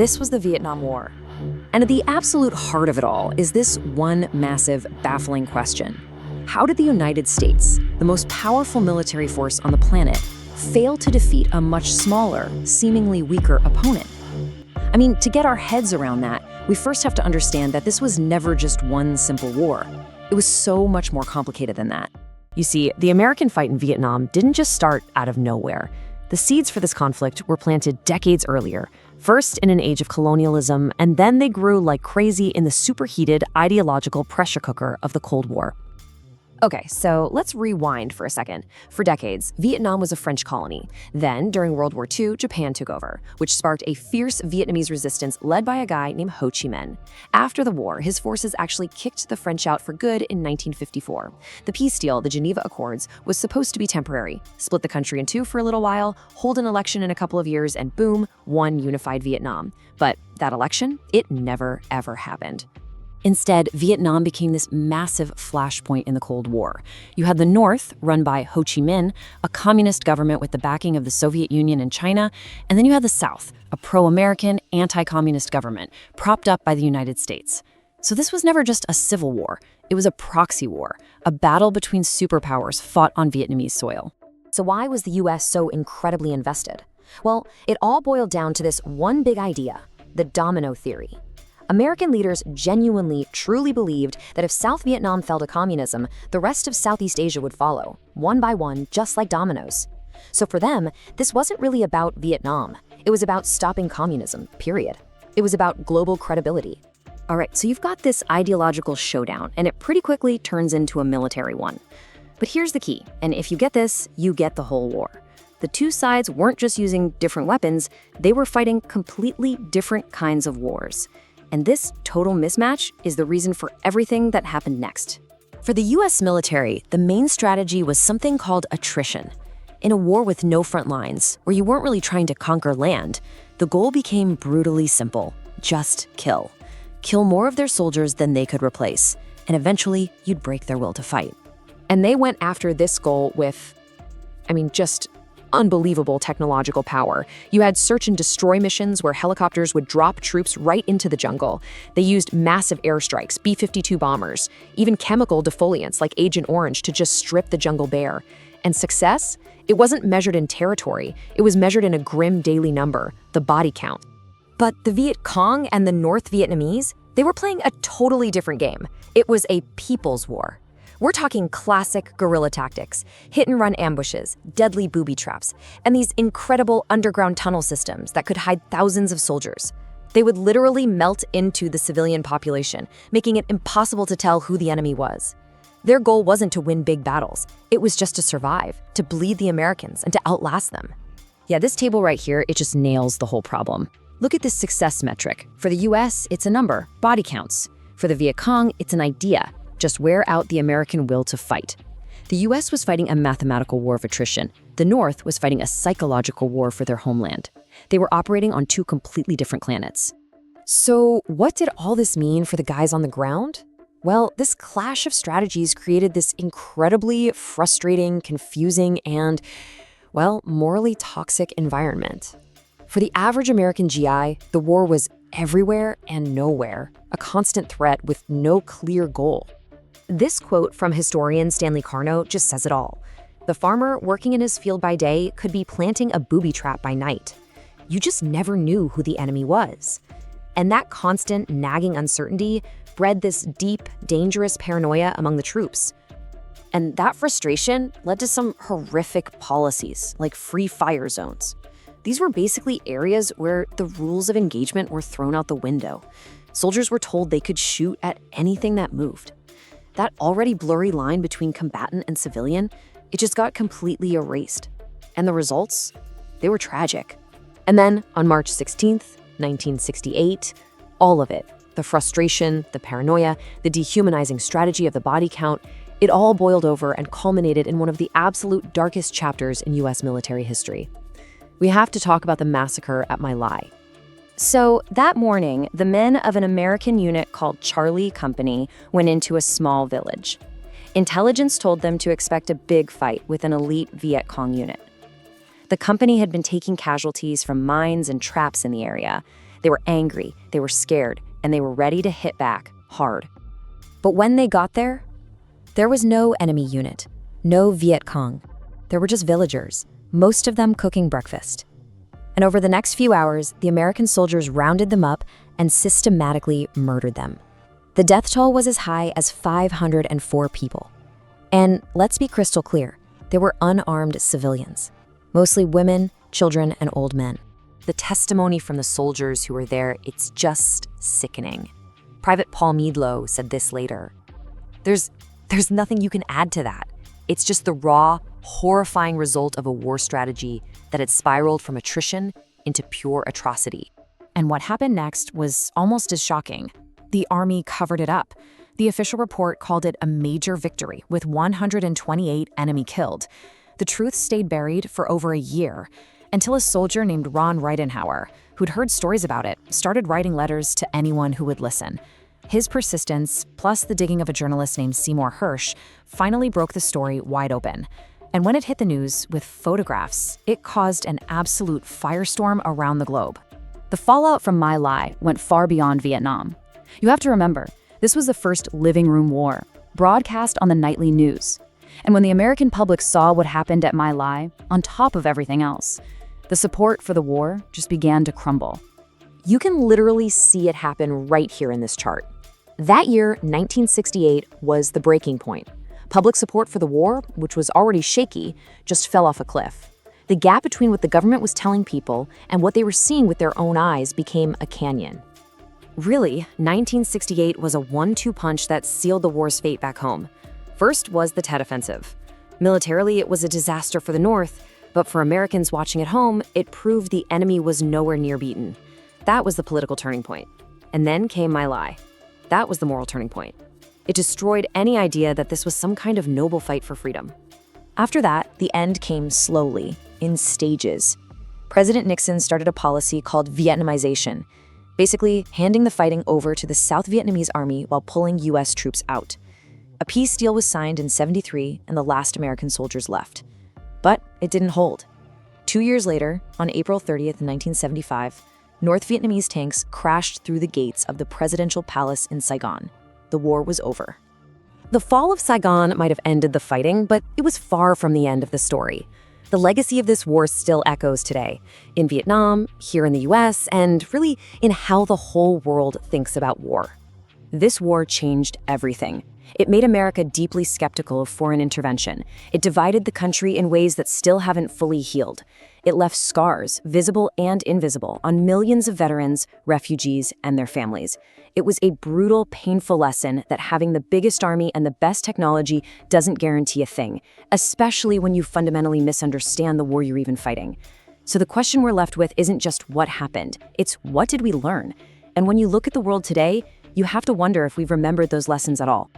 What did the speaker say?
This was the Vietnam War. And at the absolute heart of it all is this one massive, baffling question. How did the United States, the most powerful military force on the planet, fail to defeat a much smaller, seemingly weaker opponent? I mean, to get our heads around that, we first have to understand that this was never just one simple war. It was so much more complicated than that. You see, the American fight in Vietnam didn't just start out of nowhere. The seeds for this conflict were planted decades earlier, first in an age of colonialism, and then they grew like crazy in the superheated ideological pressure cooker of the Cold War. Okay, so let's rewind for a second. For decades, Vietnam was a French colony. Then, during World War II, Japan took over, which sparked a fierce Vietnamese resistance led by a guy named Ho Chi Minh. After the war, his forces actually kicked the French out for good in 1954. The peace deal, the Geneva Accords, was supposed to be temporary. Split the country in two for a little while, hold an election in a couple of years, and boom, one unified Vietnam. But that election, it never, ever happened. Instead, Vietnam became this massive flashpoint in the Cold War. You had the North, run by Ho Chi Minh, a communist government with the backing of the Soviet Union and China, and then you had the South, a pro-American, anti-communist government, propped up by the United States. So this was never just a civil war. It was a proxy war, a battle between superpowers fought on Vietnamese soil. So why was the US so incredibly invested? Well, it all boiled down to this one big idea, the domino theory. American leaders genuinely, truly believed that if South Vietnam fell to communism, the rest of Southeast Asia would follow, one by one, just like dominoes. So for them, this wasn't really about Vietnam. It was about stopping communism, period. It was about global credibility. All right, so you've got this ideological showdown, and it pretty quickly turns into a military one. But here's the key, and if you get this, you get the whole war. The two sides weren't just using different weapons, they were fighting completely different kinds of wars. And this total mismatch is the reason for everything that happened next. For the US military, the main strategy was something called attrition. In a war with no front lines, where you weren't really trying to conquer land, the goal became brutally simple: just kill. Kill more of their soldiers than they could replace, and eventually you'd break their will to fight. And they went after this goal with, just unbelievable technological power. You had search and destroy missions where helicopters would drop troops right into the jungle. They used massive airstrikes, B-52 bombers, even chemical defoliants like Agent Orange to just strip the jungle bare. And success? It wasn't measured in territory. It was measured in a grim daily number, the body count. But the Viet Cong and the North Vietnamese, they were playing a totally different game. It was a people's war. We're talking classic guerrilla tactics, hit-and-run ambushes, deadly booby traps, and these incredible underground tunnel systems that could hide thousands of soldiers. They would literally melt into the civilian population, making it impossible to tell who the enemy was. Their goal wasn't to win big battles. It was just to survive, to bleed the Americans, and to outlast them. Yeah, this table right here, it just nails the whole problem. Look at this success metric. For the US, it's a number, body counts. For the Viet Cong, it's an idea. Just wear out the American will to fight. The US was fighting a mathematical war of attrition. The North was fighting a psychological war for their homeland. They were operating on two completely different planets. So what did all this mean for the guys on the ground? Well, this clash of strategies created this incredibly frustrating, confusing, and, morally toxic environment. For the average American GI, the war was everywhere and nowhere, a constant threat with no clear goal. This quote from historian Stanley Carno just says it all. The farmer working in his field by day could be planting a booby trap by night. You just never knew who the enemy was. And that constant, nagging uncertainty bred this deep, dangerous paranoia among the troops. And that frustration led to some horrific policies, like free fire zones. These were basically areas where the rules of engagement were thrown out the window. Soldiers were told they could shoot at anything that moved. That already blurry line between combatant and civilian, it just got completely erased. And the results? They were tragic. And then, on March 16th, 1968, all of it, the frustration, the paranoia, the dehumanizing strategy of the body count, it all boiled over and culminated in one of the absolute darkest chapters in US military history. We have to talk about the massacre at My Lai. So that morning, the men of an American unit called Charlie Company went into a small village. Intelligence told them to expect a big fight with an elite Viet Cong unit. The company had been taking casualties from mines and traps in the area. They were angry, they were scared, and they were ready to hit back hard. But when they got there was no enemy unit, no Viet Cong. There were just villagers, most of them cooking breakfast. And over the next few hours, the American soldiers rounded them up and systematically murdered them. The death toll was as high as 504 people. And let's be crystal clear, there were unarmed civilians, mostly women, children, and old men. The testimony from the soldiers who were there, it's just sickening. Private Paul Meadlow said this later. There's nothing you can add to that. It's just the raw, horrifying result of a war strategy that had spiraled from attrition into pure atrocity. And what happened next was almost as shocking. The army covered it up. The official report called it a major victory, with 128 enemy killed. The truth stayed buried for over a year, until a soldier named Ron Reidenhauer, who'd heard stories about it, started writing letters to anyone who would listen. His persistence, plus the digging of a journalist named Seymour Hersh, finally broke the story wide open. And when it hit the news with photographs, it caused an absolute firestorm around the globe. The fallout from My Lai went far beyond Vietnam. You have to remember, this was the first living room war, broadcast on the nightly news. And when the American public saw what happened at My Lai, on top of everything else, the support for the war just began to crumble. You can literally see it happen right here in this chart. That year, 1968, was the breaking point. Public support for the war, which was already shaky, just fell off a cliff. The gap between what the government was telling people and what they were seeing with their own eyes became a canyon. Really, 1968 was a 1-2 punch that sealed the war's fate back home. First was the Tet Offensive. Militarily, it was a disaster for the North, but for Americans watching at home, it proved the enemy was nowhere near beaten. That was the political turning point. And then came My Lai. That was the moral turning point. It destroyed any idea that this was some kind of noble fight for freedom. After that, the end came slowly, in stages. President Nixon started a policy called Vietnamization, basically handing the fighting over to the South Vietnamese army while pulling U.S. troops out. A peace deal was signed in '73, and the last American soldiers left. But it didn't hold. 2 years later, on April 30th, 1975, North Vietnamese tanks crashed through the gates of the presidential palace in Saigon. The war was over. The fall of Saigon might have ended the fighting, but it was far from the end of the story. The legacy of this war still echoes today, in Vietnam, here in the US, and really in how the whole world thinks about war. This war changed everything. It made America deeply skeptical of foreign intervention. It divided the country in ways that still haven't fully healed. It left scars, visible and invisible, on millions of veterans, refugees, and their families. It was a brutal, painful lesson that having the biggest army and the best technology doesn't guarantee a thing, especially when you fundamentally misunderstand the war you're even fighting. So the question we're left with isn't just what happened, it's what did we learn? And when you look at the world today, you have to wonder if we've remembered those lessons at all.